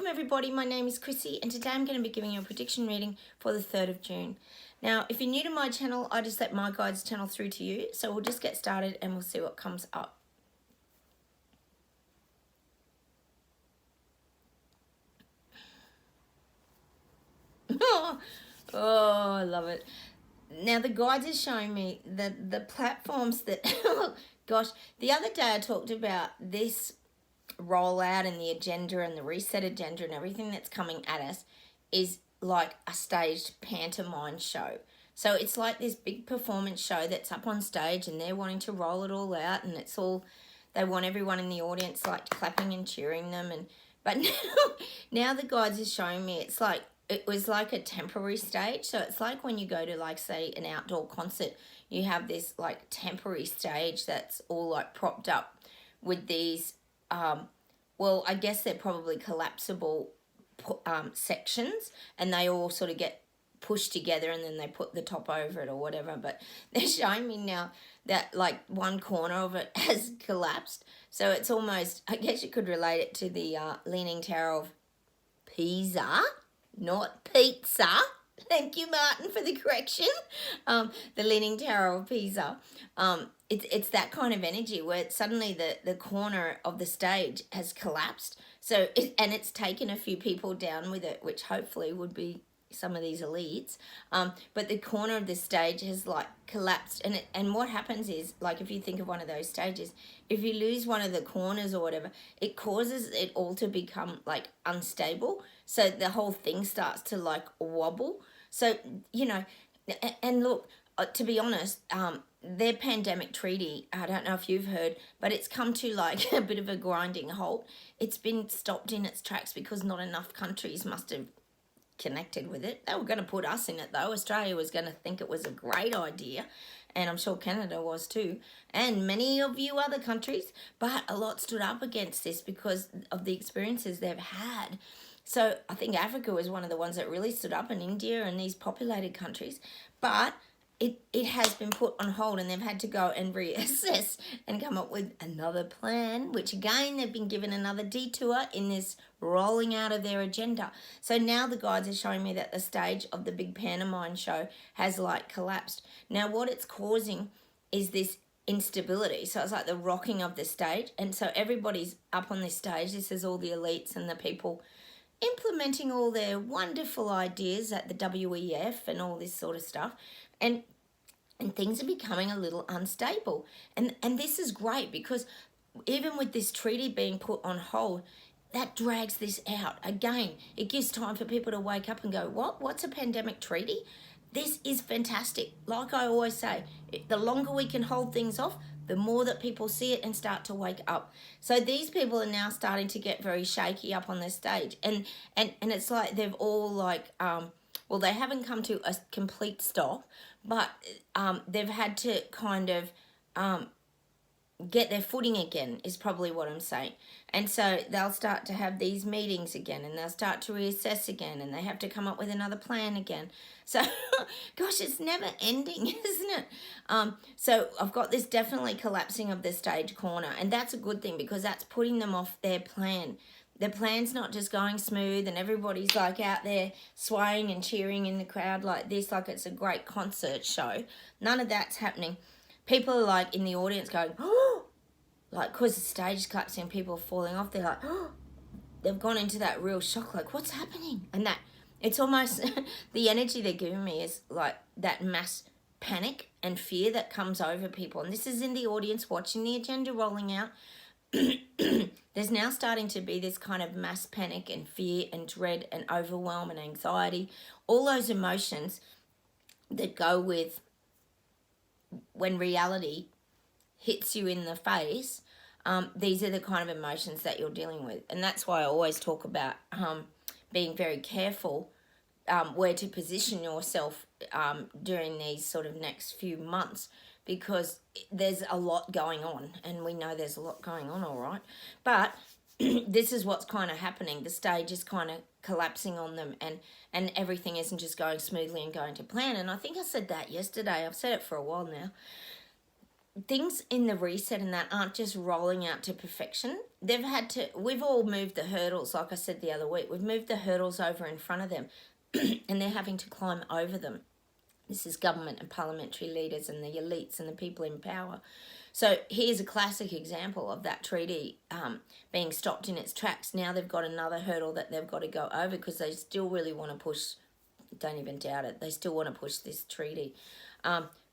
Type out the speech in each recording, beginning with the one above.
everybody, my name is Chrissy and today I'm going to be giving you a prediction reading for the 3rd of June. Now, if you're new to my channel, I just let my guides channel through to you. So we'll just get started and we'll see what comes up. Oh, I love it. Now, the guides are showing me that the platforms that, gosh, the other day I talked about this rollout and the agenda and the reset agenda and everything that's coming at us is like a staged pantomime show. So it's like this big performance show that's up on stage and they're wanting to roll it all out, and it's all, they want everyone in the audience like clapping and cheering them. But now the guides are showing me it's like, it was like a temporary stage. So it's like when you go to, like, say, an outdoor concert, you have this like temporary stage that's all like propped up with these well, I guess they're probably collapsible sections, and they all sort of get pushed together and then they put the top over it or whatever. But they're showing me now that like one corner of it has collapsed. So it's almost, I guess you could relate it to the Leaning Tower of Pisa, not pizza. Thank you, Martin, for the correction. The Leaning Tower of Pisa. It's that kind of energy where suddenly the corner of the stage has collapsed. So it's taken a few people down with it, which hopefully would be some of these elites. But the corner of the stage has like collapsed, and what happens is, like, if you think of one of those stages, if you lose one of the corners or whatever, it causes it all to become like unstable. So the whole thing starts to like wobble. So, you know, and look, to be honest, their pandemic treaty, I don't know if you've heard, but it's come to like a bit of a grinding halt. It's been stopped in its tracks because not enough countries must have connected with it. They were going to put us in it though. Australia was going to think it was a great idea, and I'm sure Canada was too, and many of you other countries, but a lot stood up against this because of the experiences they've had. So I think Africa was one of the ones that really stood up, in India and these populated countries, but it has been put on hold, and they've had to go and reassess and come up with another plan, which again, they've been given another detour in this rolling out of their agenda. So now the guides are showing me that the stage of the big pantomime show has like collapsed. Now what it's causing is this instability. So it's like the rocking of the stage. And so everybody's up on this stage. This is all the elites and the people implementing all their wonderful ideas at the WEF and all this sort of stuff. And things are becoming a little unstable. And this is great because even with this treaty being put on hold, that drags this out. Again, it gives time for people to wake up and go, what? What's a pandemic treaty? This is fantastic. Like I always say, the longer we can hold things off, the more that people see it and start to wake up. So these people are now starting to get very shaky up on the stage. And it's like they've all like, well, they haven't come to a complete stop, but they've had to kind of get their footing again, is probably what I'm saying. And so they'll start to have these meetings again, and they'll start to reassess again, and they have to come up with another plan again. So, gosh, it's never ending, isn't it? So I've got this definitely collapsing of the stage corner, and that's a good thing because that's putting them off their plan. Their plan's not just going smooth and everybody's like out there swaying and cheering in the crowd like this, like it's a great concert show. None of that's happening. People are like in the audience going, oh, like, because the stage is collapsing and people are falling off. They're like, oh, they've gone into that real shock, like, what's happening? And that, it's almost, the energy they're giving me is like that mass panic and fear that comes over people. And this is in the audience watching the agenda rolling out. There's now starting to be this kind of mass panic and fear and dread and overwhelm and anxiety, all those emotions that go with when reality hits you in the face. These are the kind of emotions that you're dealing with. And that's why I always talk about being very careful where to position yourself during these sort of next few months, because there's a lot going on, and we know there's a lot going on, all right. But this is what's kind of happening. The stage is kind of collapsing on them, and everything isn't just going smoothly and going to plan. And I think I said that yesterday. I've said it for a while now. Things in the reset and that aren't just rolling out to perfection. they've had to, we've all moved the hurdles, like I said the other week, we've moved the hurdles over in front of them and they're having to climb over them. This is government and parliamentary leaders and the elites and the people in power. So here's a classic example of that treaty being stopped in its tracks. Now they've got another hurdle that they've got to go over because they still really want to push, don't even doubt it, they still want to push this treaty.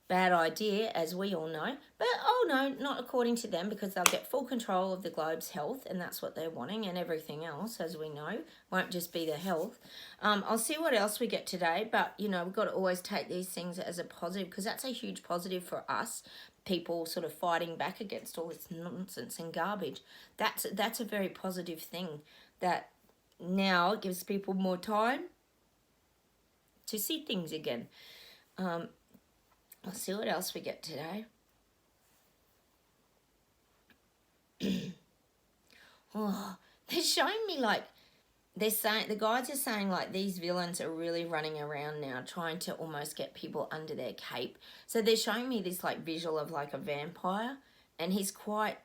Bad idea, as we all know. But, oh no, not according to them, because they'll get full control of the globe's health, and that's what they're wanting, and everything else, as we know, won't just be the health. I'll see what else we get today, but, you know, we've got to always take these things as a positive, because that's a huge positive for us, people sort of fighting back against all this nonsense and garbage. That's a very positive thing, that now it gives people more time to see things again. I'll see what else we get today. Oh, they're showing me like, they're saying, the guides are saying like these villains are really running around now trying to almost get people under their cape. So they're showing me this like visual of like a vampire, and he's quite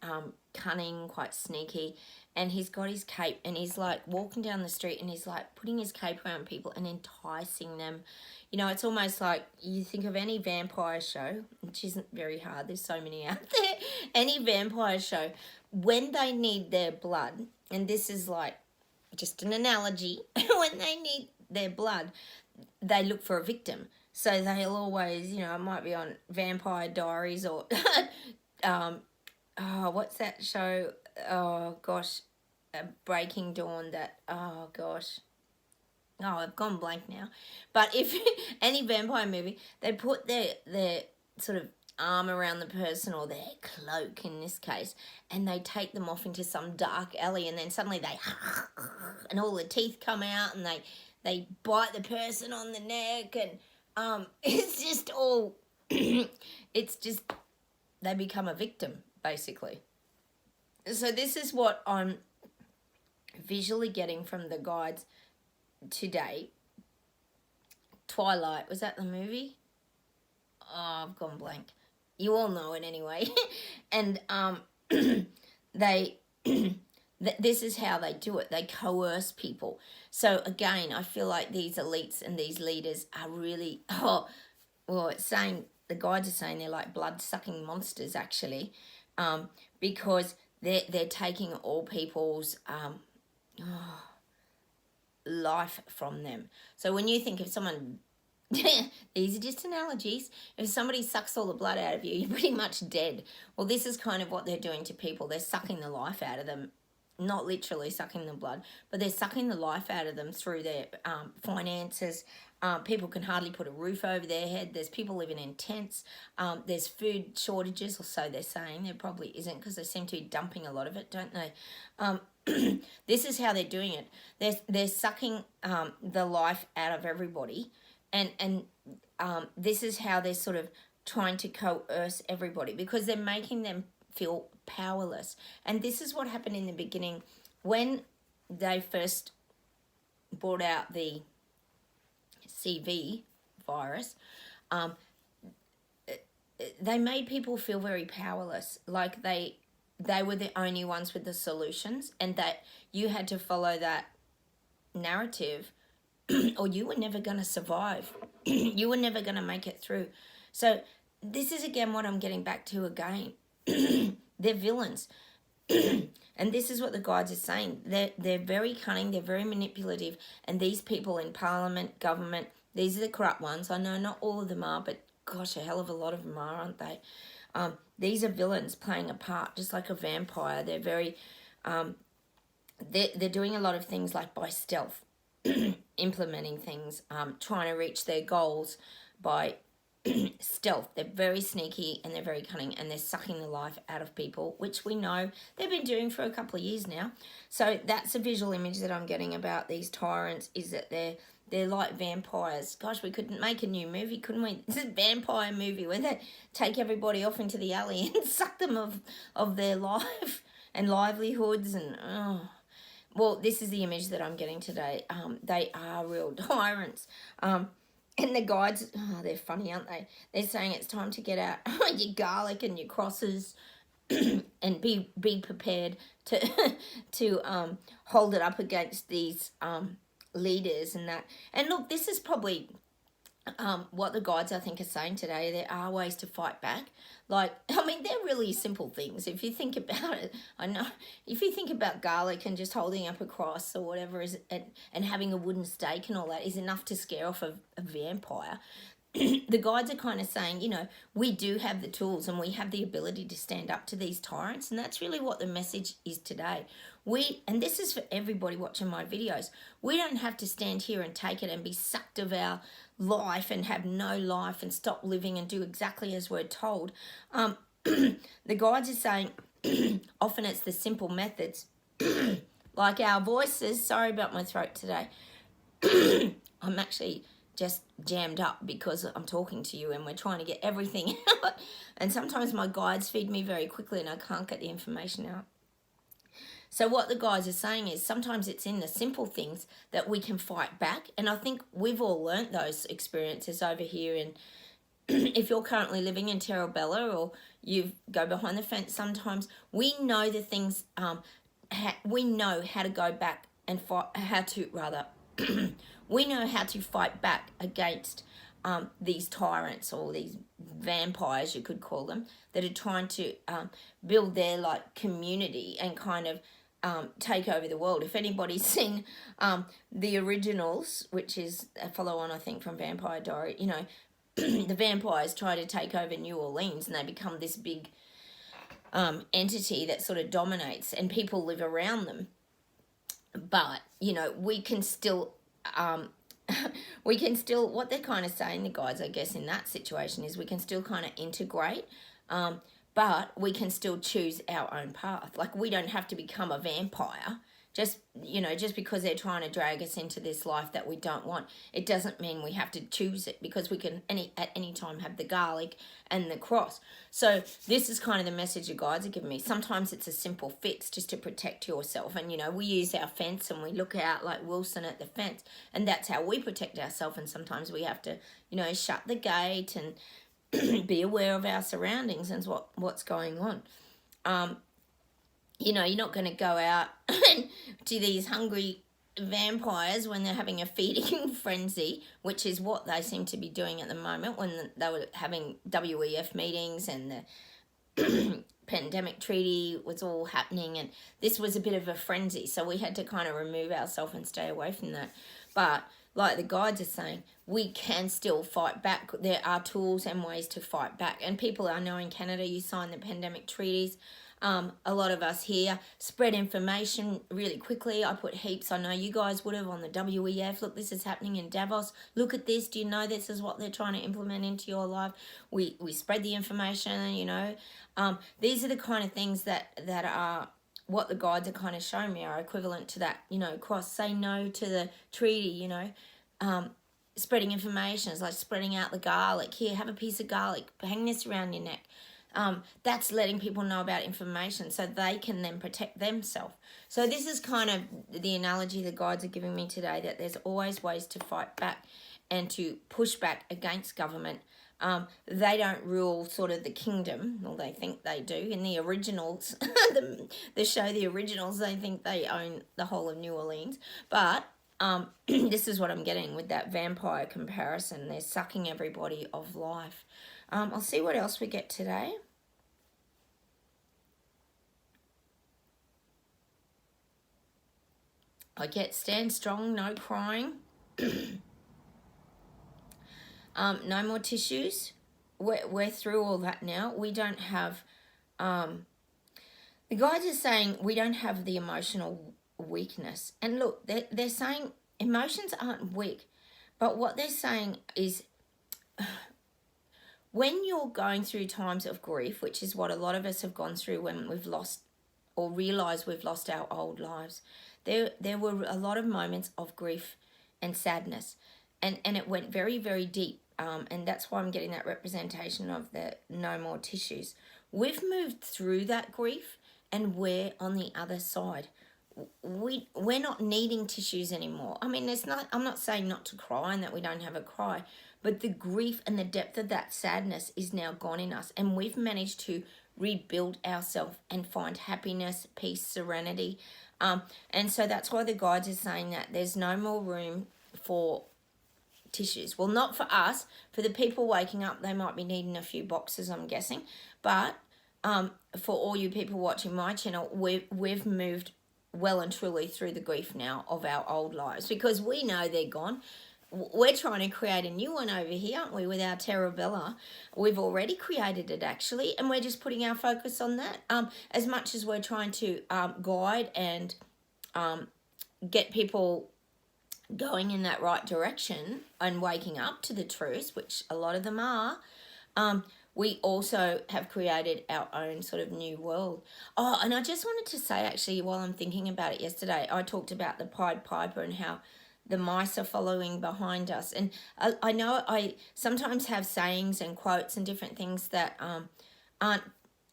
cunning, quite sneaky, and he's got his cape and he's like walking down the street and he's like putting his cape around people and enticing them. You know, it's almost like you think of any vampire show, which isn't very hard, there's so many out there, any vampire show, when they need their blood, and this is like just an analogy, when they need their blood, they look for a victim. So they'll always, you know, it might be on Vampire Diaries or, what's that show? Oh, gosh, Breaking Dawn, that, oh, gosh. Oh, I've gone blank now. But if any vampire movie, they put their sort of arm around the person, or their cloak in this case, and they take them off into some dark alley, and then suddenly they and all the teeth come out, and they bite the person on the neck, and it's just all it's just they become a victim basically. So this is what I'm visually getting from the guides today. Twilight, was that the movie? Oh, I've gone blank. You all know it anyway. And they this is how they do it. They coerce people. So again, I feel like these elites and these leaders are really, it's saying, the guides are saying they're like blood-sucking monsters actually, because they're taking all people's life from them. So when you think of someone, these are just analogies, if somebody sucks all the blood out of you, you're pretty much dead. Well, this is kind of what they're doing to people. They're sucking the life out of them, not literally sucking the blood, but they're sucking the life out of them through their finances. People can hardly put a roof over their head. There's people living in tents. There's food shortages, or so they're saying. There probably isn't, because they seem to be dumping a lot of it, don't they? This is how they're doing it. They're sucking the life out of everybody, and this is how they're sort of trying to coerce everybody, because they're making them feel powerless. And this is what happened in the beginning when they first brought out the CV virus. They made people feel very powerless, like they were the only ones with the solutions, and that you had to follow that narrative or you were never going to survive. You were never going to make it through. So this is again what I'm getting back to again. They're villains. And this is what the guides are saying. They're very cunning, they're very manipulative, and these people in parliament, government, these are the corrupt ones. I know not all of them are, but gosh, a hell of a lot of them are, aren't they? These are villains playing a part, just like a vampire. They're very, they're doing a lot of things like by stealth, implementing things, trying to reach their goals by stealth. They're very sneaky and they're very cunning, and they're sucking the life out of people, which we know they've been doing for a couple of years now. So that's a visual image that I'm getting about these tyrants, is that they're like vampires. Gosh, we couldn't make a new movie, couldn't we? This is a vampire movie where they take everybody off into the alley and suck them of their life and livelihoods. And well, this is the image that I'm getting today. They are real tyrants. And the guides, they're funny, aren't they? They're saying it's time to get out your garlic and your crosses and be prepared to to hold it up against these leaders and that. And look, this is probably what the guides I think are saying today. There are ways to fight back. Like, I mean, they're really simple things if you think about it. I know if you think about garlic and just holding up a cross or whatever is, and having a wooden stake and all that is enough to scare off a vampire. The guides are kind of saying, you know, we do have the tools and we have the ability to stand up to these tyrants, and that's really what the message is today. And this is for everybody watching my videos, we don't have to stand here and take it and be sucked of our life and have no life and stop living and do exactly as we're told. The guides are saying often it's the simple methods like our voices. Sorry about my throat today. I'm actually just jammed up because I'm talking to you and we're trying to get everything out. And sometimes my guides feed me very quickly and I can't get the information out. So what the guys are saying is sometimes it's in the simple things that we can fight back. And I think we've all learnt those experiences over here. And if you're currently living in Terra Bella or you go behind the fence, sometimes we know the things, we know how to go back and fight, we know how to fight back against these tyrants or these vampires, you could call them, that are trying to build their like community and kind of take over the world. If anybody's seen the originals, which is a follow-on, I think, from Vampire Diary, you know, the vampires try to take over New Orleans and they become this big entity that sort of dominates and people live around them. But, you know, we can still, what they're kind of saying, the guys, I guess, in that situation is we can still kind of integrate, but we can still choose our own path. Like, we don't have to become a vampire just, you know, just because they're trying to drag us into this life that we don't want. It doesn't mean we have to choose it, because we can at any time have the garlic and the cross. So this is kind of the message the guides are giving me. Sometimes it's a simple fix just to protect yourself. And, you know, we use our fence and we look out like Wilson at the fence, and that's how we protect ourselves. And sometimes we have to, you know, shut the gate and be aware of our surroundings and what's going on. You know, you're not going to go out to these hungry vampires when they're having a feeding frenzy, which is what they seem to be doing at the moment when they were having WEF meetings and the pandemic treaty was all happening, and this was a bit of a frenzy. So we had to kind of remove ourselves and stay away from that. But like the guides are saying, we can still fight back. There are tools and ways to fight back. And people, I know in Canada, you signed the pandemic treaties. A lot of us here spread information really quickly. I put heaps, I know you guys would have, on the WEF. Look, this is happening in Davos. Look at this. Do you know this is what they're trying to implement into your life? We spread the information, you know. These are the kind of things that are what the guides are kind of showing me are equivalent to that, you know, cross, say no to the treaty, you know. Spreading information is like spreading out the garlic. Here, have a piece of garlic. Hang this around your neck. That's letting people know about information so they can then protect themselves. So this is kind of the analogy the guides are giving me today, that there's always ways to fight back and to push back against government. They don't rule sort of the kingdom, or they think they do. In the originals, the show The Originals, they think they own the whole of New Orleans. But this is what I'm getting with that vampire comparison. They're sucking everybody of life. I'll see what else we get today. I get stand strong, no crying. No more tissues. We're through all that now. We don't have... the guys are saying we don't have the emotional weakness. And look, they're saying emotions aren't weak. But what they're saying is... when you're going through times of grief, which is what a lot of us have gone through when we've lost or realised we've lost our old lives, there were a lot of moments of grief and sadness. And it went very, very deep. And that's why I'm getting that representation of the no more tissues. We've moved through that grief and we're on the other side. We're not needing tissues anymore. I mean, I'm not saying not to cry and that we don't have a cry, but the grief and the depth of that sadness is now gone in us, and we've managed to rebuild ourselves and find happiness, peace, serenity. And so that's why the guides are saying that there's no more room for tissues. Well, not for us. For the people waking up, they might be needing a few boxes, I'm guessing. But for all you people watching my channel, we've moved well and truly through the grief now of our old lives, because we know they're gone. We're trying to create a new one over here, aren't we, with our Terrabella? We've already created it, actually, and we're just putting our focus on that. As much as we're trying to guide and get people going in that right direction and waking up to the truth, which a lot of them are, we also have created our own sort of new world. Oh, and I just wanted to say, actually, while I'm thinking about it, yesterday I talked about the Pied Piper and how the mice are following behind us. And I know I sometimes have sayings and quotes and different things that aren't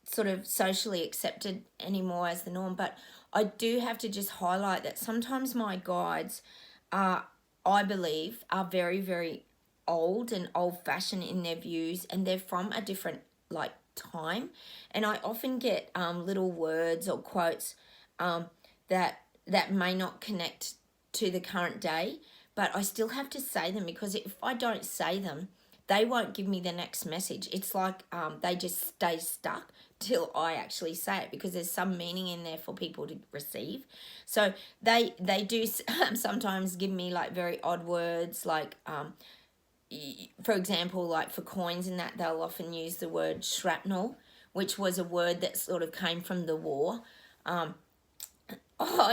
sort of socially accepted anymore as the norm, but I do have to just highlight that sometimes my guides I believe, are very, very old and old-fashioned in their views, and they're from a different, like, time. And I often get little words or quotes that may not connect to the current day, but I still have to say them, because if I don't say them, they won't give me the next message. It's like they just stay stuck till I actually say it, because there's some meaning in there for people to receive. So they do sometimes give me like very odd words, like for example, like for coins and that, they'll often use the word shrapnel, which was a word that sort of came from the war. I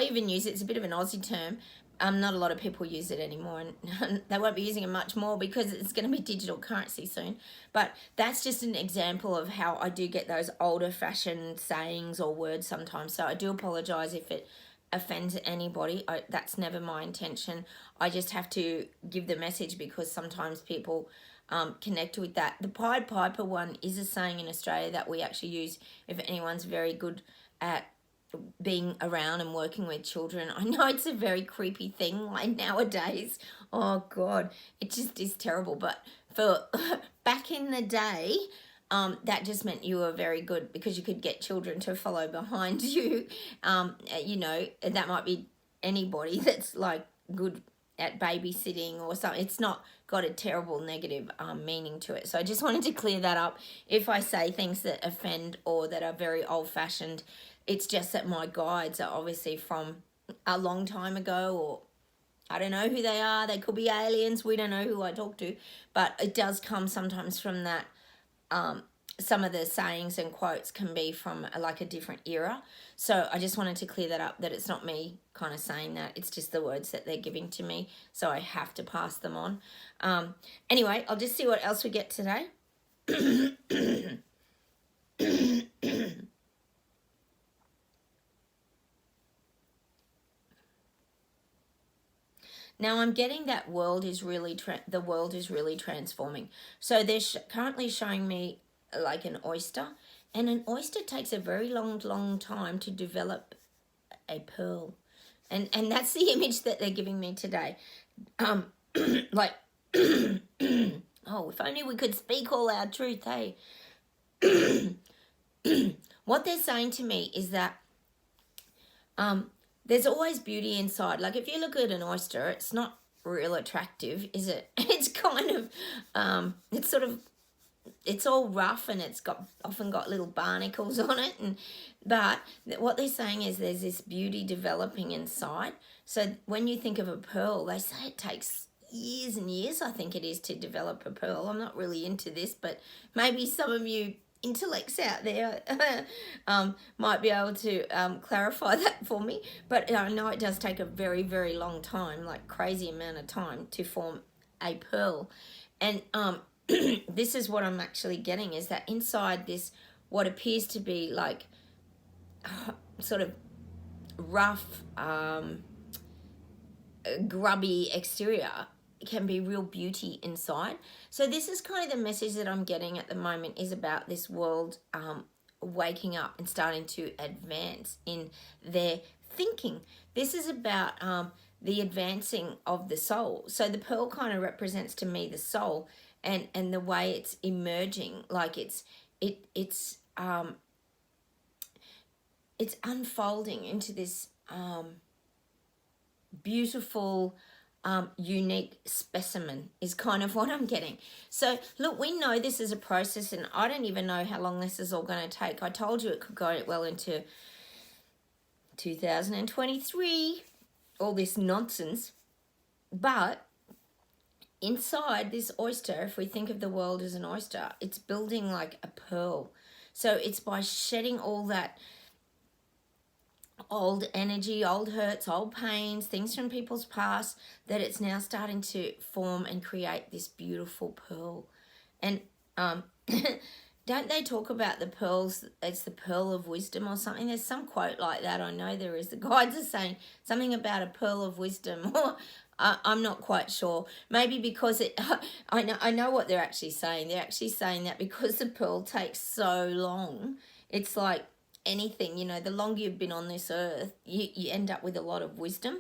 even use it. It's a bit of an Aussie term. Not a lot of people use it anymore, and they won't be using it much more because it's going to be digital currency soon. But that's just an example of how I do get those older fashioned sayings or words sometimes. So I do apologise if it offends anybody. That's never my intention. I just have to give the message, because sometimes people connect with that. The Pied Piper one is a saying in Australia that we actually use if anyone's very good at being around and working with children. I know it's a very creepy thing like nowadays. Oh God, it just is terrible. But for back in the day, that just meant you were very good, because you could get children to follow behind you. You know, that might be anybody that's like good at babysitting or something. It's not got a terrible negative meaning to it. So I just wanted to clear that up. If I say things that offend or that are very old-fashioned, it's just that my guides are obviously from a long time ago, or I don't know who they are. They could be aliens. We don't know who I talk to. But it does come sometimes from that. Some of the sayings and quotes can be from like a different era. So I just wanted to clear that up, that it's not me kind of saying that. It's just the words that they're giving to me. So I have to pass them on. Anyway, I'll just see what else we get today. Now I'm getting that the world is really transforming. So they're currently showing me like an oyster, and an oyster takes a very long time to develop a pearl, and that's the image that they're giving me today. Like, oh, if only we could speak all our truth, hey. What they're saying to me is that there's always beauty inside. Like if you look at an oyster, it's not real attractive, is it? It's kind of, it's all rough, and it's often got little barnacles on it. But what they're saying is there's this beauty developing inside. So when you think of a pearl, they say it takes years and years, I think it is, to develop a pearl. I'm not really into this, but maybe some of you intellects out there might be able to clarify that for me. But I know it does take a very, very long time, like crazy amount of time, to form a pearl. And this is what I'm actually getting, is that inside this, what appears to be like sort of rough, grubby exterior, can be real beauty inside. So this is kind of the message that I'm getting at the moment, is about this world waking up and starting to advance in their thinking. This is about the advancing of the soul. So the pearl kind of represents to me the soul, and the way it's emerging, like it's it's unfolding into this beautiful, unique specimen is kind of what I'm getting. So look, we know this is a process, and I don't even know how long this is all going to take. I told you it could go well into 2023, all this nonsense. But inside this oyster, if we think of the world as an oyster, it's building like a pearl. So it's by shedding all that old energy, old hurts, old pains, things from people's past, that it's now starting to form and create this beautiful pearl. And don't they talk about the pearls, it's the pearl of wisdom or something? There's some quote like that. I know there is. The guides are saying something about a pearl of wisdom. I'm not quite sure. Maybe because I know what they're actually saying. They're actually saying that because the pearl takes so long, it's like anything, the longer you've been on this earth, you end up with a lot of wisdom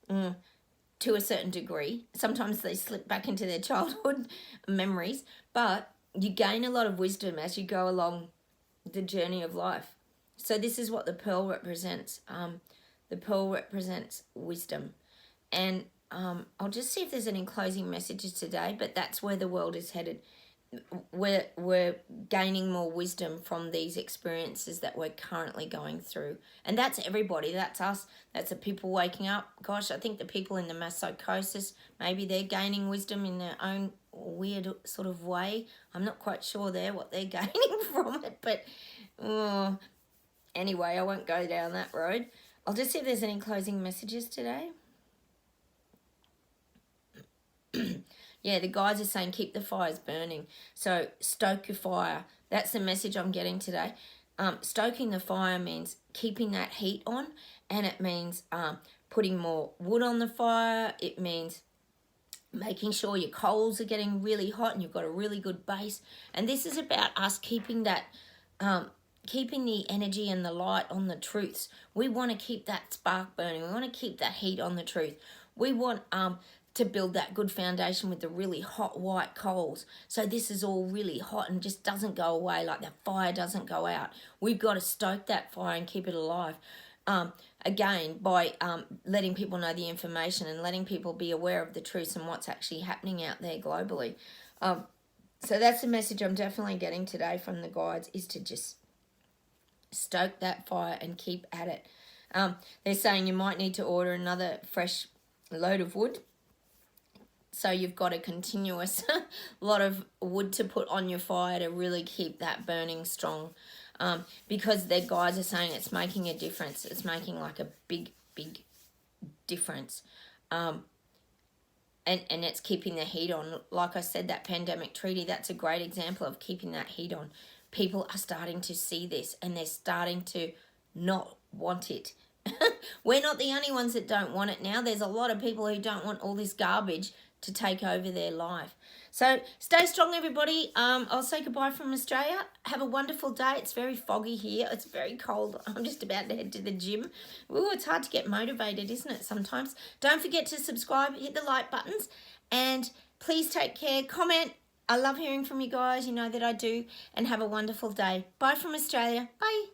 to a certain degree. Sometimes they slip back into their childhood memories, but you gain a lot of wisdom as you go along the journey of life. So this is what the pearl represents. The pearl represents wisdom. And I'll just see if there's any closing messages today, but that's where the world is headed. We're gaining more wisdom from these experiences that we're currently going through. And that's everybody. That's us. That's the people waking up. Gosh, I think the people in the mass psychosis, maybe they're gaining wisdom in their own weird sort of way. I'm not quite sure what they're gaining from it. But anyway, I won't go down that road. I'll just see if there's any closing messages today. Yeah, the guys are saying keep the fires burning. So stoke your fire. That's the message I'm getting today. Stoking the fire means keeping that heat on, and it means putting more wood on the fire. It means making sure your coals are getting really hot and you've got a really good base. And this is about us keeping that, keeping the energy and the light on the truths. We want to keep that spark burning. We want to keep that heat on the truth. We want to build that good foundation with the really hot white coals. So this is all really hot and just doesn't go away, like the fire doesn't go out. We've got to stoke that fire and keep it alive. Again, by letting people know the information and letting people be aware of the truths and what's actually happening out there globally. So that's the message I'm definitely getting today from the guides, is to just stoke that fire and keep at it. They're saying you might need to order another fresh load of wood. So you've got a continuous lot of wood to put on your fire to really keep that burning strong. Because their guides are saying it's making a difference. It's making like a big, big difference. And it's keeping the heat on. Like I said, that pandemic treaty, that's a great example of keeping that heat on. People are starting to see this and they're starting to not want it. We're not the only ones that don't want it now. There's a lot of people who don't want all this garbage to take over their life. So stay strong, everybody. I'll say goodbye from Australia. Have a wonderful day. It's very foggy here. It's very cold. I'm just about to head to the gym. Ooh, it's hard to get motivated, isn't it, sometimes? Don't forget to subscribe, hit the like buttons, and please take care. Comment. I love hearing from you guys. You know that I do. And have a wonderful day. Bye from Australia. Bye.